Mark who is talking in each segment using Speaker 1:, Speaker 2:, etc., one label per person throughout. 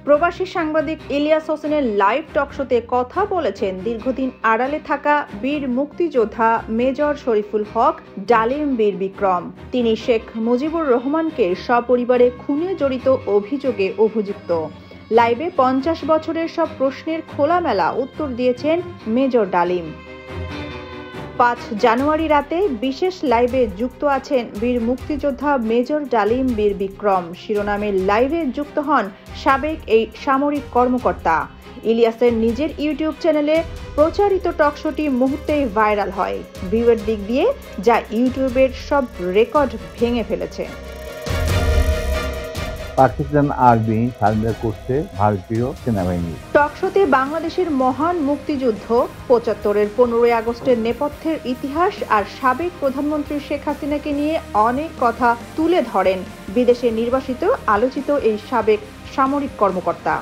Speaker 1: প্রবাসী সাংবাদিক ইলিয়াস হোসেনের লাইভ টকশোতে কথা বলেছেন দীর্ঘদিন আড়ালে থাকা বীর মুক্তিযোদ্ধা মেজর শরীফুল হক ডালিম বীর বিক্রম। তিনি শেখ মুজিবুর রহমানকে সপরিবারে খুনে জড়িত অভিযোগে অভিযুক্ত। লাইভে 50 বছরের সব প্রশ্নের খোলামেলা উত্তর দিয়েছেন মেজর ডালিম। 5 জানুয়ারি রাতে বিশেষ লাইভে যুক্ত আছেন বীর মুক্তিযোদ্ধা মেজর ডালিম বীর বিক্রম শিরোনামে লাইভে যুক্ত হন সাবেক এই সামরিক কর্মকর্তা। ইলিয়াসের নিজের ইউটিউব চ্যানেলে প্রচারিত টকশোটি মুহূর্তেই ভাইরাল হয় ভিউয়ের দিক দিয়ে, যা ইউটিউবের সব রেকর্ড ভেঙে ফেলেছে।
Speaker 2: পাকিস্তান আর্মি সারেন্ডার করছে ভারতীয় সেনাবাহিনী।
Speaker 1: টকশোতে বাংলাদেশের মহান মুক্তিযুদ্ধ, 75-এর 15ই আগস্টের নেপথ্যের ইতিহাস আর সাবেক প্রধানমন্ত্রী শেখ হাসিনাকে নিয়ে অনেক কথা তুলে ধরেন বিদেশে নির্বাসিত আলোচিত এই সাবেক সামরিক কর্মকর্তা।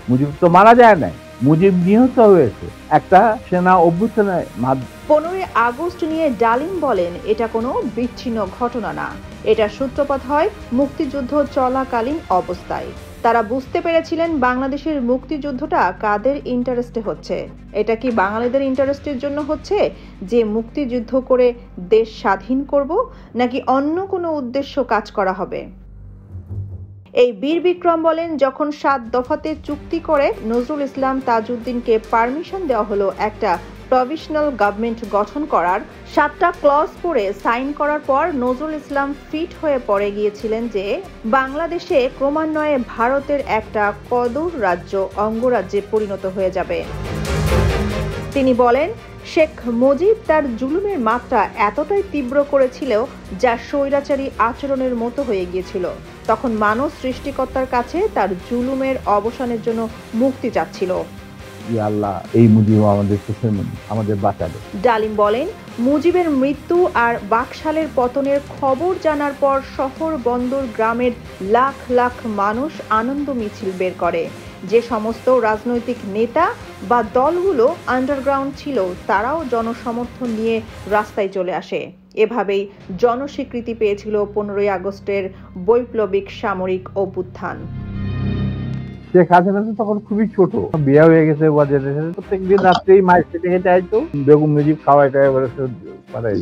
Speaker 2: মুজিব তো মারা যায় নাই, মুজিব নিহত হয়েছে একটা সেনা অভ্যুত্থানের মাধ্যমে।
Speaker 1: 15ই আগস্ট নিয়ে ডালিম বলেন, এটা কোনো বিচ্ছিন্ন ঘটনা না, এটা সূত্রপাত হয় মুক্তিযুদ্ধ চলাকালীন অবস্থায়। তারা বুঝতে পেরেছিলেন বাংলাদেশের মুক্তিযুদ্ধটা কাদের ইন্টারেস্টে হচ্ছে। এটা কি বাঙালিদের ইন্টারেস্টের জন্য হচ্ছে যে মুক্তিযুদ্ধ করে দেশ স্বাধীন করব, নাকি অন্য কোনো উদ্দেশ্য কাজ করা হবে? এই বীর বিক্রম বলেন, যখন 7 দফাতে চুক্তি করে নজরুল ইসলাম তাজউদ্দিনকে পারমিশন দেওয়া হলো একটা প্রভিশনাল গভর্নমেন্ট গঠন করার, 7টা ক্লজ পড়ে সাইন করার পর নজরুল ইসলাম ফিট হয়ে পড়ে গিয়েছিলেন যে বাংলাদেশে ক্রমান্বয়ে ভারতের একটা কদর রাজ্য অঙ্গরাজ্যে পরিণত হয়ে যাবে। তিনি বলেন, শেখ মুজিব তার জুলুমের মাত্রা এতটাই তীব্র করেছিল যা স্বৈরাচারী আচরণের মতো হয়ে গিয়েছিল। তখন মানুষ সৃষ্টিকর্তার কাছে তার জুলুমের অবসানের জন্য মুক্তি চাচ্ছিল।
Speaker 2: আল্লাহ, এই মুজিব আমাদের বাঁচাবে।
Speaker 1: ডালিম বলেন, মুজিবের মৃত্যু আর বাকশালের পতনের খবর জানার পর শহর বন্দর গ্রামের লাখ লাখ মানুষ আনন্দ মিছিল বের করে। যে সমস্ত রাজনৈতিক নেতা বা দলগুলো আন্ডারগ্রাউন্ড ছিল তারাও জনসমর্থন নিয়ে রাস্তায় চলে আসে। এভাবেই জনস্বীকৃতি পেয়েছিল 15ই আগস্টের বৈপ্লবিক সামরিক অভ্যুত্থান।
Speaker 2: শেখ হাসিনা তখন খুবই ছোট, বিয়ে হয়ে গেছে, প্রত্যেকদিন রাত্রেই মাইক কেটে হেঁটে আইতো, বেগম মুজিব খাওয়াই পাঠাই।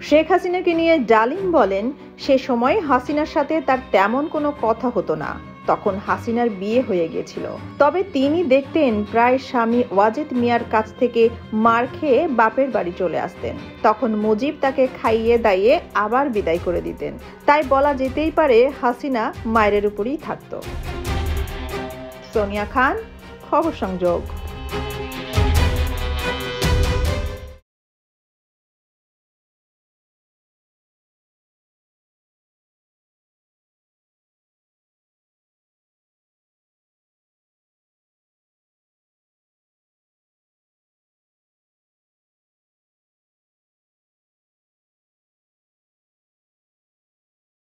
Speaker 1: শেখ হাসিনাকে নিয়ে ডালিম বলেন, সে সময় হাসিনার সাথে তার তেমন কোনো কথা হতো না, তখন হাসিনার বিয়ে হয়ে গিয়েছিল। তবে তিনি দেখতেন প্রায় স্বামী ওয়াজেদ মিয়ার কাছ থেকে মার খেয়ে বাপের বাড়ি চলে আসতেন। তখন মুজিব তাকে খাইয়ে দাইয়ে আবার বিদায় করে দিতেন। তাই বলা যেতেই পারে হাসিনা মায়ের উপরই থাকতো। সোনিয়া খান, খবর সংযোগ।